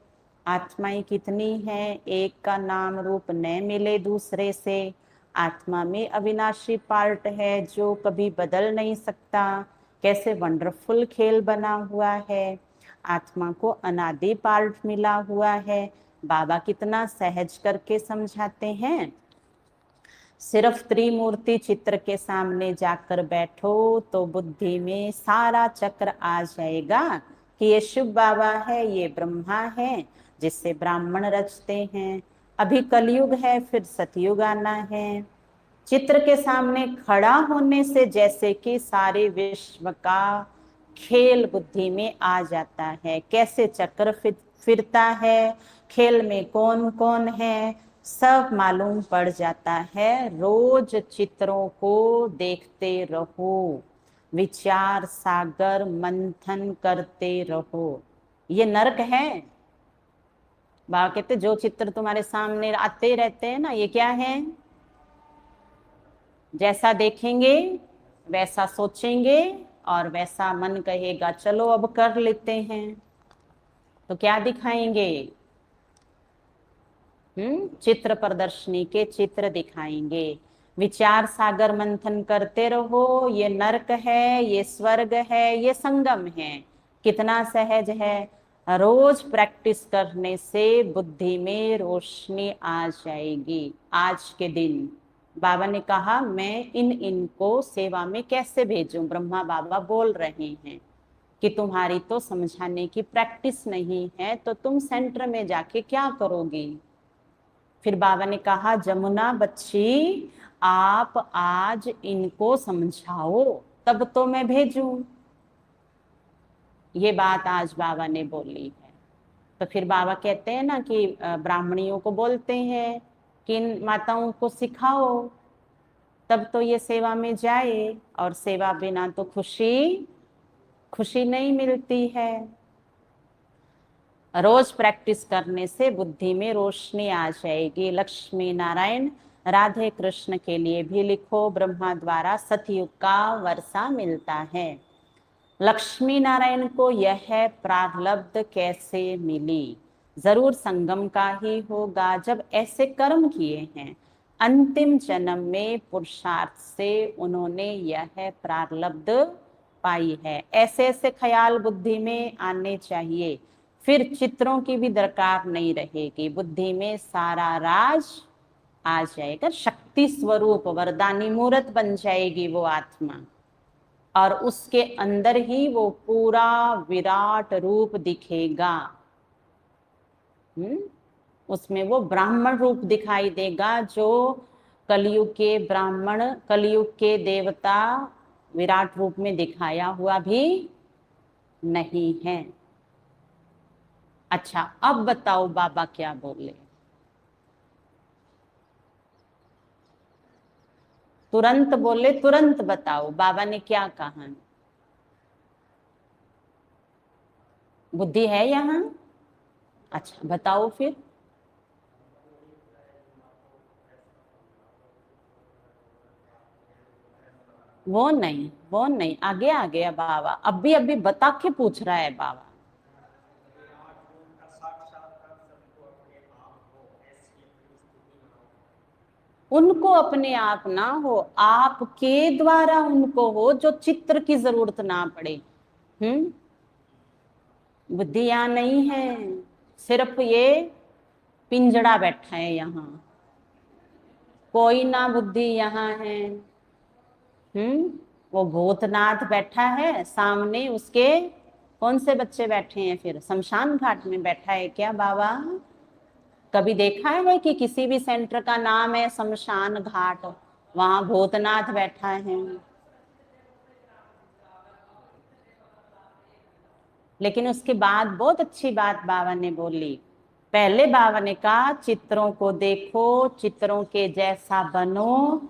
आत्माएं कितनी हैं, एक का नाम रूप न मिले दूसरे से। आत्मा में अविनाशी पार्ट है जो कभी बदल नहीं सकता। कैसे वंडरफुल खेल बना हुआ है। आत्मा को अनादि पार्ट मिला हुआ है। बाबा कितना सहज करके समझाते हैं। सिर्फ त्रिमूर्ति चित्र के सामने जाकर बैठो तो बुद्धि में सारा चक्र आ जाएगा। कि ये शिव बाबा है, ये ब्रह्मा है जिससे ब्राह्मण रचते हैं, अभी कलयुग है, फिर सतयुग आना है। चित्र के सामने खड़ा होने से जैसे कि सारे विश्व का खेल बुद्धि में आ जाता है, कैसे चक्र फिरता है, खेल में कौन कौन है, सब मालूम पड़ जाता है। रोज चित्रों को देखते रहो, विचार सागर मंथन करते रहो। ये नरक है। बाबा कहते जो चित्र तुम्हारे सामने आते रहते हैं ना, ये क्या है? जैसा देखेंगे वैसा सोचेंगे और वैसा मन कहेगा चलो अब कर लेते हैं। तो क्या दिखाएंगे? चित्र प्रदर्शनी के चित्र दिखाएंगे। विचार सागर मंथन करते रहो। ये नरक है, ये स्वर्ग है, ये संगम है। कितना सहज है। रोज प्रैक्टिस करने से बुद्धि में रोशनी आ जाएगी। आज के दिन बाबा ने कहा मैं इनको सेवा में कैसे भेजूं। ब्रह्मा बाबा बोल रहे हैं कि तुम्हारी तो समझाने की प्रैक्टिस नहीं है, तो तुम सेंटर में जाके क्या करोगी। फिर बाबा ने कहा जमुना बच्ची, आप आज इनको समझाओ तब तो मैं भेजूं। ये बात आज बाबा ने बोली है। तो फिर बाबा कहते हैं ना कि ब्राह्मणियों को बोलते हैं कि इन माताओं को सिखाओ, तब तो ये सेवा में जाए। और सेवा बिना तो खुशी खुशी नहीं मिलती है। रोज प्रैक्टिस करने से बुद्धि में रोशनी आ जाएगी। लक्ष्मी नारायण राधे कृष्ण के लिए भी लिखो। ब्रह्मा द्वारा सतयुग का वर्षा मिलता है। लक्ष्मी नारायण को यह प्रारब्ध कैसे मिली? जरूर संगम का ही होगा, जब ऐसे कर्म किए हैं। अंतिम जन्म में पुरुषार्थ से उन्होंने यह प्रारब्ध पाई है। ऐसे ऐसे ख्याल बुद्धि में आने चाहिए, फिर चित्रों की भी दरकार नहीं रहेगी। बुद्धि में सारा राज आ जाएगा। शक्ति स्वरूप वरदानी मूर्त बन जाएगी वो आत्मा, और उसके अंदर ही वो पूरा विराट रूप दिखेगा। उसमें वो ब्राह्मण रूप दिखाई देगा, जो कलयुग के ब्राह्मण, कलयुग के देवता विराट रूप में दिखाया हुआ भी नहीं है। अच्छा, अब बताओ बाबा क्या बोले। तुरंत बोले, तुरंत बताओ बाबा ने क्या कहा। बुद्धि है यहाँ? अच्छा बताओ फिर। वो नहीं, आगे आ गया बाबा। अभी अभी बता के पूछ रहा है बाबा। उनको अपने आप ना हो, आपके द्वारा उनको हो, जो चित्र की जरूरत ना पड़े। हम्म बुद्धि यहाँ नहीं है, सिर्फ ये पिंजड़ा बैठा है यहाँ, कोई ना बुद्धि यहाँ है। वो भूतनाथ बैठा है सामने, उसके कौन से बच्चे बैठे हैं? फिर शमशान घाट में बैठा है क्या बाबा? कभी देखा है कि किसी भी सेंटर का नाम है शमशान घाट, वहां भूतनाथ बैठा है? लेकिन उसके बाद बहुत अच्छी बात बाबा ने बोली। पहले बाबा ने कहा चित्रों को देखो, चित्रों के जैसा बनो।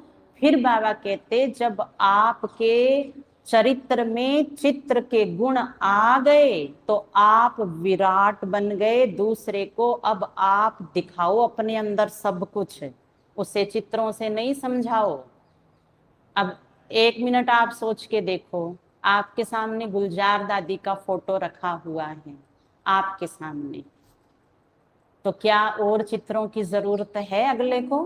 फिर बाबा कहते जब आपके चरित्र में चित्र के गुण आ गए तो आप विराट बन गए। दूसरे को अब आप दिखाओ अपने अंदर सब कुछ, उसे चित्रों से नहीं समझाओ। अब 1 मिनट आप सोच के देखो, आपके सामने गुलजार दादी का फोटो रखा हुआ है आपके सामने, तो क्या और चित्रों की जरूरत है अगले को?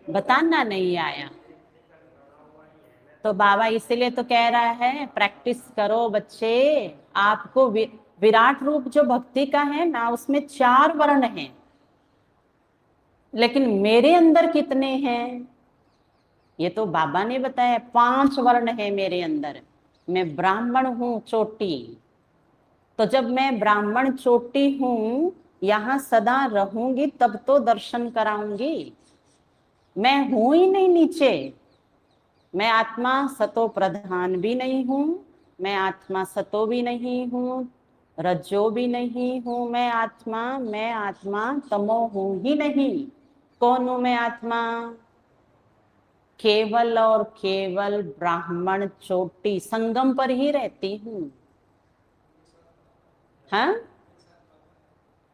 बताना नहीं आया तो बाबा इसलिए तो कह रहा है प्रैक्टिस करो बच्चे। आपको विराट रूप जो भक्ति का है ना, उसमें 4 वर्ण हैं, लेकिन मेरे अंदर कितने हैं? ये तो बाबा ने बताया, 5 वर्ण है मेरे अंदर। मैं ब्राह्मण हूँ चोटी, तो जब मैं ब्राह्मण चोटी हूँ यहाँ सदा रहूंगी तब तो दर्शन कराऊंगी। मैं हूं ही नहीं नीचे, मैं आत्मा सतो प्रधान भी नहीं हूं, मैं आत्मा सतो भी नहीं हूं, रज्जो भी नहीं हूं, मैं आत्मा तमो हूं ही नहीं। कौन हूं मैं आत्मा? केवल और केवल ब्राह्मण चोटी संगम पर ही रहती हूँ। हाँ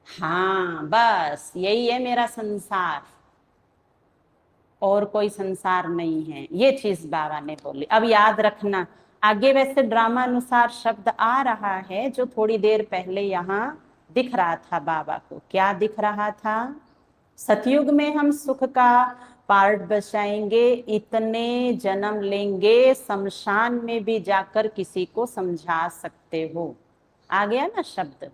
हाँ, बस यही है मेरा संसार, और कोई संसार नहीं है। ये चीज बाबा ने बोली। अब याद रखना, आगे वैसे ड्रामा अनुसार शब्द आ रहा है जो थोड़ी देर पहले यहाँ दिख रहा था बाबा को। क्या दिख रहा था? सतयुग में हम सुख का पार्ट बचाएंगे, इतने जन्म लेंगे, शमशान में भी जाकर किसी को समझा सकते हो। आ गया ना शब्द?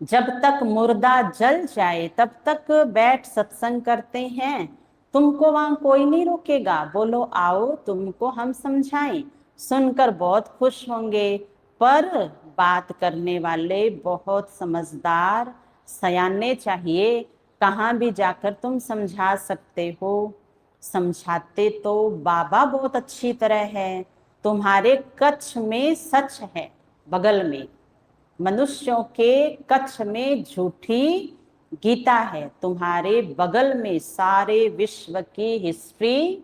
जब तक मुर्दा जल जाए तब तक बैठ सत्संग करते हैं, तुमको वहां कोई नहीं रोकेगा। बोलो आओ तुमको हम समझाएं, सुनकर बहुत खुश होंगे। पर बात करने वाले बहुत समझदार सयाने चाहिए। कहाँ भी जाकर तुम समझा सकते हो। समझाते तो बाबा बहुत अच्छी तरह है। तुम्हारे कच्छ में सच है, बगल में मनुष्यों के कच्छ में झूठी गीता है, तुम्हारे बगल में सारे विश्व की हिस्ट्री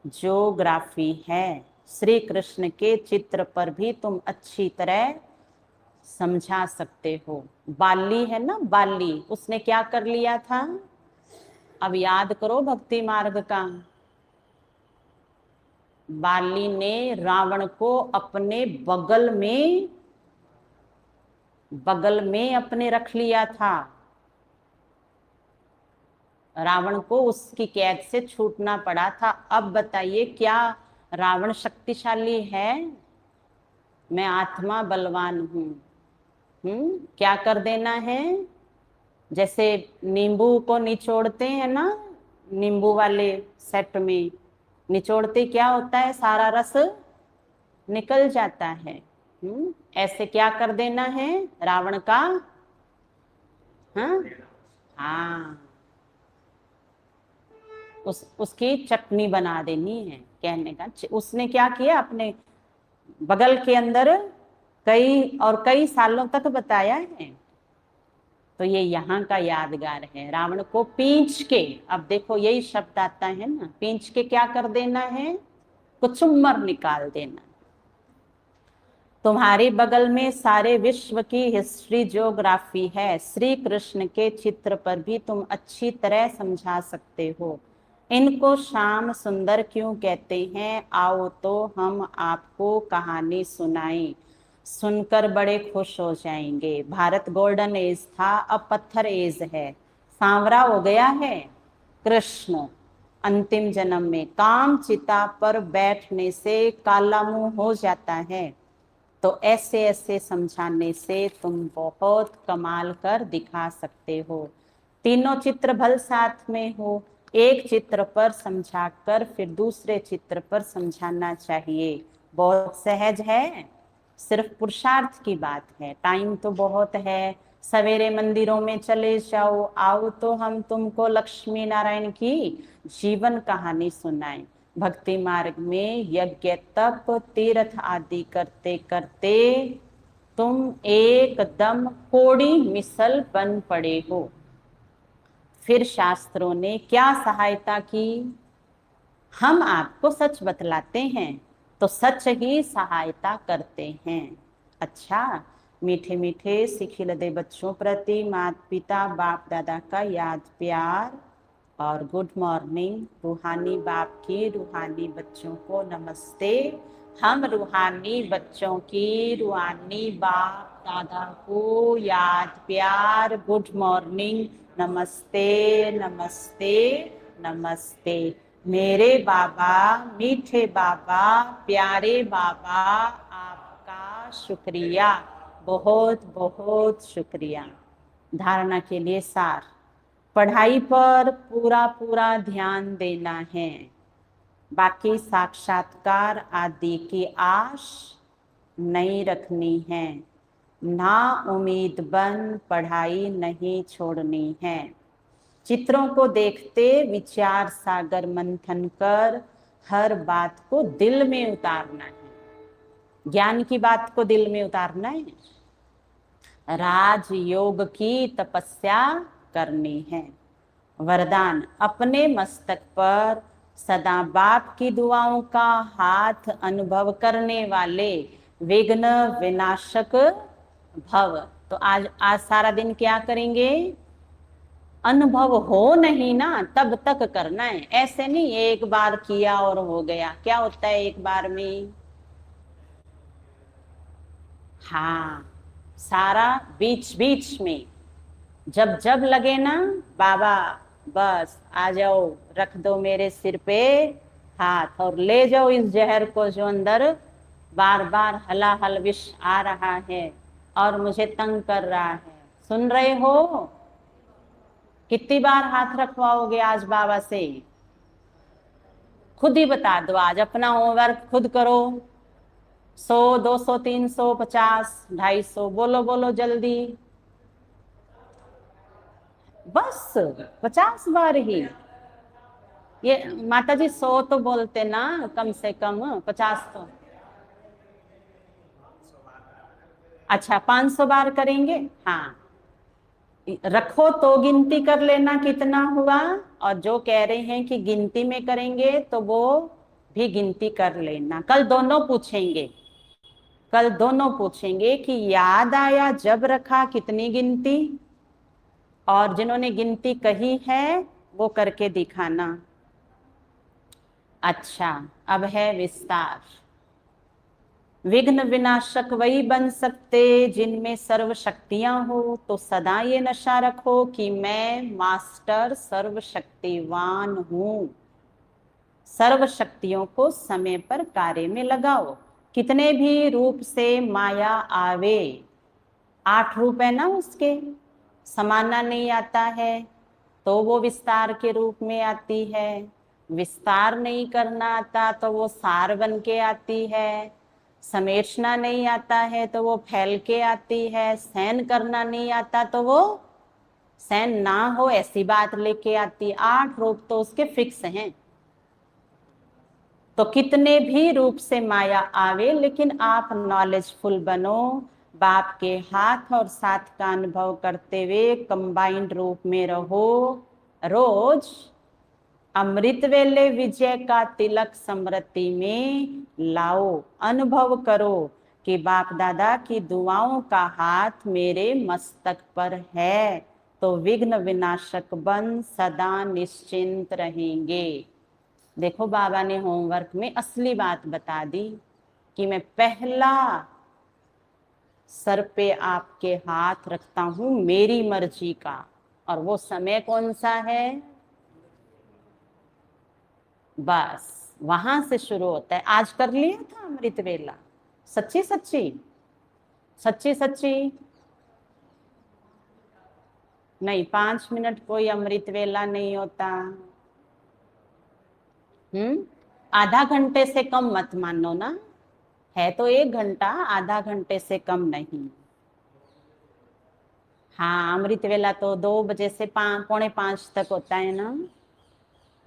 ज्योग्राफी है। श्री कृष्ण के चित्र पर भी तुम अच्छी तरह समझा सकते हो। बाली है ना, बाली, उसने क्या कर लिया था? अब याद करो भक्ति मार्ग का। बाली ने रावण को अपने बगल में अपने रख लिया था। रावण को उसकी कैद से छूटना पड़ा था। अब बताइए, क्या रावण शक्तिशाली है? मैं आत्मा बलवान हूँ। क्या कर देना है? जैसे नींबू को निचोड़ते हैं ना, नींबू वाले सेट में निचोड़ते क्या होता है? सारा रस निकल जाता है। ऐसे क्या कर देना है रावण का? हाँ हाँ, उसकी चटनी बना देनी है, कहने का। उसने क्या किया? अपने बगल के अंदर कई सालों तक बताया है। तो ये यहाँ का यादगार है। रावण को पींच के, अब देखो यही शब्द आता है ना, पींच के क्या कर देना है? कुचुम्बर निकाल देना। तुम्हारे बगल में सारे विश्व की हिस्ट्री ज्योग्राफी है। श्री कृष्ण के चित्र पर भी तुम अच्छी तरह समझा सकते हो। इनको श्याम सुंदर क्यों कहते हैं? आओ तो हम आपको कहानी सुनाएं, सुनकर बड़े खुश हो जाएंगे। भारत गोल्डन एज था, अब पत्थर एज है, सांवरा हो गया है। कृष्ण अंतिम जन्म में काम चिता पर बैठने से काला मुंह हो जाता है। तो ऐसे ऐसे समझाने से तुम बहुत कमाल कर दिखा सकते हो। तीनों चित्र भल साथ में हो, एक चित्र पर समझाकर फिर दूसरे चित्र पर समझाना चाहिए। बहुत सहज है, सिर्फ पुरुषार्थ की बात है। टाइम तो बहुत है, सवेरे मंदिरों में चले जाओ। आओ तो हम तुमको लक्ष्मी नारायण की जीवन कहानी सुनाएं। भक्ति मार्ग में यज्ञ तप तीर्थ आदि करते करते तुम एकदम कोड़ी मिसल बन पड़े हो। फिर शास्त्रों ने क्या सहायता की? हम आपको सच बतलाते हैं तो सच ही सहायता करते हैं। अच्छा, मीठे मीठे सिखिल दे बच्चों प्रति माता पिता बाप दादा का याद प्यार और गुड मॉर्निंग। रूहानी बाप की रूहानी बच्चों को नमस्ते। हम रूहानी बच्चों की रूहानी बाप दादा को याद प्यार गुड मॉर्निंग, नमस्ते नमस्ते नमस्ते। मेरे बाबा, मीठे बाबा, प्यारे बाबा, आपका शुक्रिया, बहुत बहुत शुक्रिया। धारणा के लिए सार, पढ़ाई पर पूरा पूरा ध्यान देना है। बाकी साक्षात्कार आदि की आश नहीं रखनी है, ना उम्मीद बन पढ़ाई नहीं छोड़नी है। चित्रों को देखते विचार सागर मंथन कर हर बात को दिल में उतारना है। ज्ञान की बात को दिल में उतारना है। राजयोग की तपस्या करनी है। वरदान, अपने मस्तक पर सदा बाप की दुआओं का हाथ अनुभव करने वाले विघ्न विनाशक भव। तो आज आज सारा दिन क्या करेंगे? अनुभव हो नहीं ना तब तक करना है। ऐसे नहीं एक बार किया और हो गया। क्या होता है एक बार में? हाँ, सारा बीच बीच में जब जब लगे ना, बाबा बस आ जाओ, रख दो मेरे सिर पे हाथ और ले जाओ इस जहर को जो अंदर बार बार हलाहल विष आ रहा है और मुझे तंग कर रहा है। सुन रहे हो? कितनी बार हाथ रखवाओगे आज बाबा से? खुद ही बता दो, आज अपना होमवर्क खुद करो। 100, 200, 300, 50, 250, बोलो बोलो जल्दी। बस 50 बार ही। ये माता जी 100 तो बोलते ना, कम से कम 50 तो। अच्छा 500 बार करेंगे। हाँ, रखो तो गिनती कर लेना कितना हुआ, और जो कह रहे हैं कि गिनती में करेंगे तो वो भी गिनती कर लेना। कल दोनों पूछेंगे, कल दोनों पूछेंगे कि याद आया जब रखा कितनी गिनती, और जिन्होंने गिनती कही है वो करके दिखाना। अच्छा, अब है विस्तार। विघ्न विनाशक वही बन सकते जिनमें सर्व शक्तियां हो। तो सदा ये नशा रखो कि मैं मास्टर सर्वशक्तिवान हूं। सर्व शक्तियों को समय पर कार्य में लगाओ। कितने भी रूप से माया आवे, 8 रूप है ना उसके, समाना नहीं आता है तो वो विस्तार के रूप में आती है। विस्तार नहीं करना आता तो वो सार बन के आती है। समेटना नहीं आता है तो वो फैल के आती है। सहन करना नहीं आता तो वो सहन ना हो ऐसी बात लेके आती। 8 रूप तो उसके फिक्स हैं। तो कितने भी रूप से माया आवे, लेकिन आप नॉलेजफुल बनो। बाप के हाथ और साथ का अनुभव करते हुए कंबाइंड रूप में रहो। रोज अमृत वेले विजय का तिलक स्मृति में लाओ। अनुभव करो कि बाप दादा की दुआओं का हाथ मेरे मस्तक पर है, तो विघ्न विनाशक बन सदा निश्चिंत रहेंगे। देखो बाबा ने होमवर्क में असली बात बता दी कि मैं पहला सर पे आपके हाथ रखता हूं मेरी मर्जी का। और वो समय कौन सा है? बस वहां से शुरू होता है। आज कर लिया था अमृत वेला? सच्ची सच्ची, सच्ची सच्ची? नहीं, 5 मिनट कोई अमृत वेला नहीं होता। आधा घंटे से कम मत मानो ना। है तो 1 घंटा, आधा घंटे से कम नहीं। हाँ, अमृत वेला तो 2 बजे से 4:45 तक होता है ना।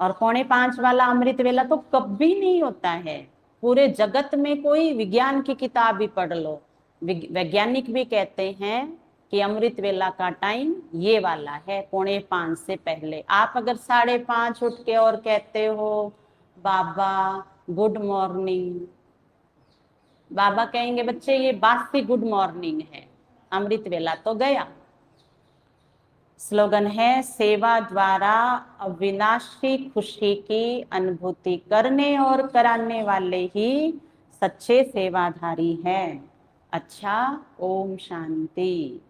और 4:45 वाला अमृत वेला तो कभी नहीं होता है। पूरे जगत में कोई विज्ञान की किताब भी पढ़ लो, वैज्ञानिक भी कहते हैं कि अमृत वेला का टाइम ये वाला है, 4:45 से पहले। आप अगर 5:30 उठ के और कहते हो बाबा गुड मॉर्निंग, बाबा कहेंगे बच्चे ये बासी गुड मॉर्निंग है, अमृत वेला तो गया। स्लोगन है, सेवा द्वारा अविनाशी खुशी की अनुभूति करने और कराने वाले ही सच्चे सेवाधारी हैं। अच्छा, ओम शांति।